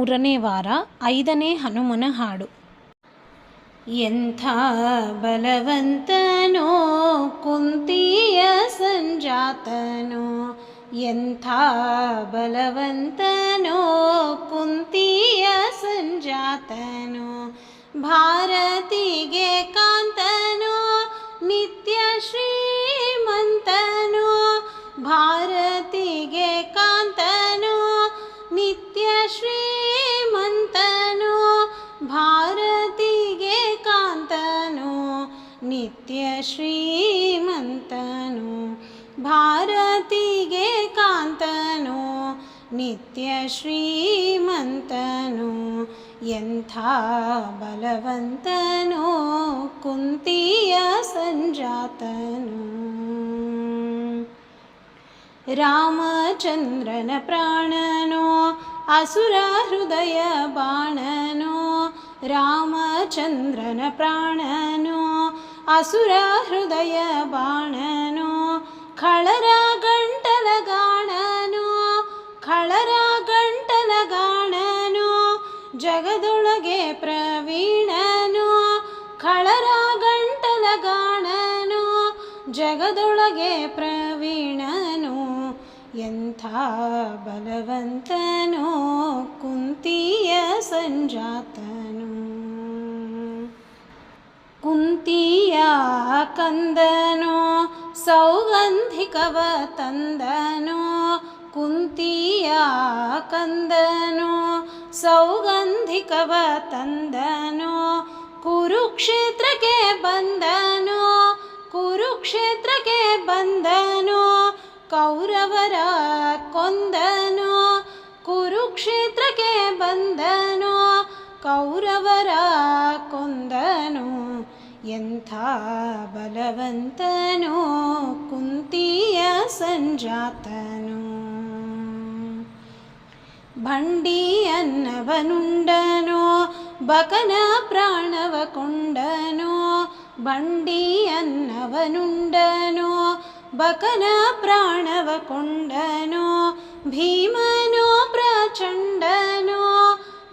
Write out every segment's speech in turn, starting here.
ಮೂರನೇ ವಾರ 5ನೇ ಹನುಮನ ಹಾಡು. ಎಂಥ ಬಲವಂತನೋ ಕುಂತಿಯ ಸಂಜಾತನೋ, ಎಂಥ ಬಲವಂತನೋ ಕುಂತಿಯ ಸಂಜಾತನೋ, ಭಾರತಿಗೆ ಕಾಂತನೋ ನಿತ್ಯ ಶ್ರೀಮಂತನೋ, ಭಾರತಿಗೆ ಕಾಂತನೋ ನಿತ್ಯ ಶ್ರೀಮಂತನೋ, ಭಾರತಿಗೆ ಕಾಂತನೋ ನಿತ್ಯ ಶ್ರೀಮಂತನೋ, ಭಾರತಿಗೆ ಕಾಂತನೋ ನಿತ್ಯ ಶ್ರೀಮಂತನೋ, ಎಂಥ ಬಲವಂತನೋ ಕುಂತಿಯ ಸಂಜಾತನೋ. ರಾಮಚಂದ್ರನ ಪ್ರಾಣನೋ ಅಸುರ ಹೃದಯ ಬಾಣನೋ, ರಾಮಚಂದ್ರನ ಪ್ರಾಣನೋ ಅಸುರ ಹೃದಯ ಬಾಣನೋ, ಖಳರ ಗಂಟಲ ಗಾಣನೋ, ಖಳರ ಗಂಟಲ ಗಾಣನೋ, ಜಗದೊಳಗೆ ಪ್ರವೀಣನೋ, ಖಳರ ಗಂಟಲ ಗಾಣನೋ, ಜಗದೊಳಗೆ ಪ್ರವೀಣನೋ, ಎಂಥ ಬಲವಂತನೋ ಕುಂತಿಯ ಸಂಜಾತನೋ. ಕುಂತಿಯ ಕಂದನೋ ಸೌಗಂಧಿಕವ ತಂದನೋ, ಕುಂತಿಯ ಕಂದನೋ ಸೌಗಂಧಿಕವ ತಂದನೋ, ಕುರುಕ್ಷೇತ್ರಕ್ಕೆ ಬಂದನೋ, ಕುರುಕ್ಷೇತ್ರಕ್ಕೆ ಬಂದನೋ, ಕೌರವರ ಕೊಂದನೋ, ಕುರುಕ್ಷೇತ್ರಕ್ಕೆ ಬಂದನೋ, ಕೌರವರ ಕೊಂದನೋ, ಎಂಥ ಬಲವಂತನೋ ಕುಂತಿಯ ಸಂಜಾತನೋ. ಬಂಡಿಯನ್ನವನುಂಡನೋ ಬಕನ ಪ್ರಾಣವ ಕೊಂಡನೋ, ಬಂಡಿಯನ್ನವನುಂಡನೋ ಬಕನ ಪ್ರಾಣವ ಕೊಂಡನೋ, ಭೀಮನೋ ಪ್ರಚಂಡನೋ,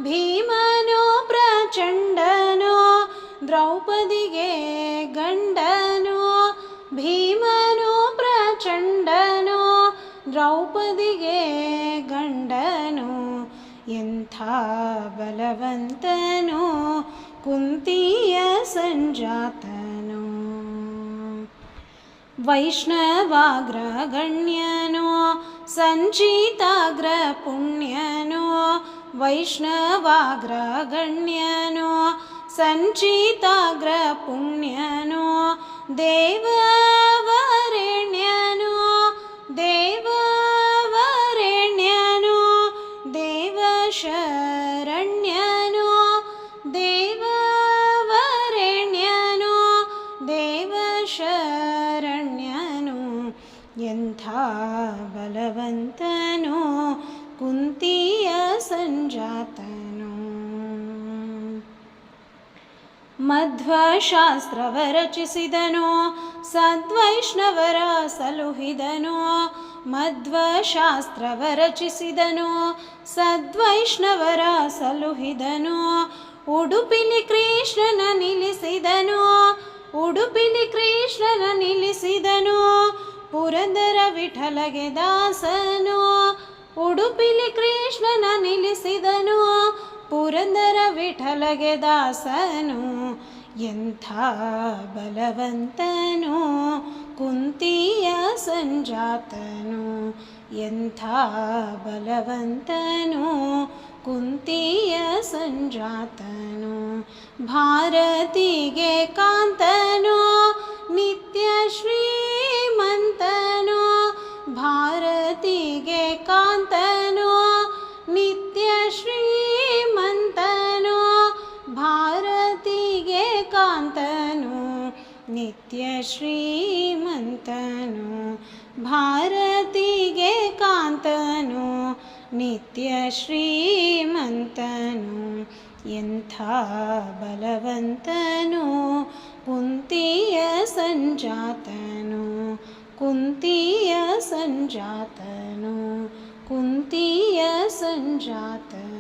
ಭೀಮನೋ ಪ್ರಚಂಡನೋ, ದ್ರೌಪದಿಗೆ ಗಂಡನೋ, ಭೀಮನೋ ಪ್ರಚಂಡನೋ, ದ್ರೌಪದಿಗೆ ಗಂಡನೋ, ಎಂಥ ಬಲವಂತನೋ ಕುಂತಿಯ ಸಂಜಾತನೋ. ವೈಷ್ಣವಾಗ್ರಗಣ್ಯನೋ ಸಂಚಿತಾಗ್ರ ಪುಣ್ಯನೋ, ವೈಷ್ಣವಾಗ್ರಗಣ್ಯನೋ ಸಂಚಿತಾಗ್ರ ಪುಣ್ಯನೋ, ದೇವವರೆಣ್ಯನೋ, ದೇವವರೆಣ್ಯನೋ, ದೇವಶರಣ್ಯನೋ, ದೇವವರೆಣ್ಯನೋ, ದೇವಶರಣ್ಯನೋ, ಎಂಥ ಬಲವಂತನೋ ಕುಂತಿಯ ಸಂಜಾತನೋ. ಮಧ್ವಶಾಸ್ತ್ರವ ರಚಿಸಿದನೋ ಸದ್ವೈಷ್ಣವರ ಸಲುಹಿದನೋ, ಮಧ್ವಶಾಸ್ತ್ರವ ರಚಿಸಿದನೋ ಸದ್ವೈಷ್ಣವರ ಸಲುಹಿದನೋ, ಉಡುಪಿಲಿ ಕೃಷ್ಣನ ನಿಲ್ಲಿಸಿದನೋ, ಉಡುಪಿಲಿ ಕೃಷ್ಣನ ನಿಲ್ಲಿಸಿದನೋ, ಪುರಂದರ ವಿಠಲಗೆ ದಾಸನೋ, ಉಡುಪಿಲಿ ಕೃಷ್ಣನ ನಿಲ್ಲಿಸಿದನೋ, ಪುರಂದರ ವಿಠಲಗೆ ದಾಸನೋ, ಎಂಥ ಬಲವಂತನೋ ಕುಂತಿಯ ಸಂಜಾತನೋ, ಎಂಥ ಬಲವಂತನೋ ಕುಂತಿಯ ಸಂಜಾತನೋ, ಭಾರತಿಗೆ ಕಾಂತನೋ ನಿತ್ಯ ಶ್ರೀಮಂತನೋ, ಭಾರತಿಗೆ ಕಾಂತನೋ ನಿತ್ಯ ಶ್ರೀಮಂತನೋ, ಭಾರತಿಗೆ ಕಾಂತನೋ ನಿತ್ಯ ಶ್ರೀಮಂತನೋ, ಭಾರತಿಗೆ ಕಾಂತನೋ ನಿತ್ಯ ಶ್ರೀಮಂತನೋ, ಎಂಥ ಬಲವಂತನೋ ಕುಂತಿಯ ಸಂಜಾತನೋ, ಕುಂತಿಯ ಸಂಜಾತನೋ, ಕುಂತಿಯ ಸಂಜಾತನೋ.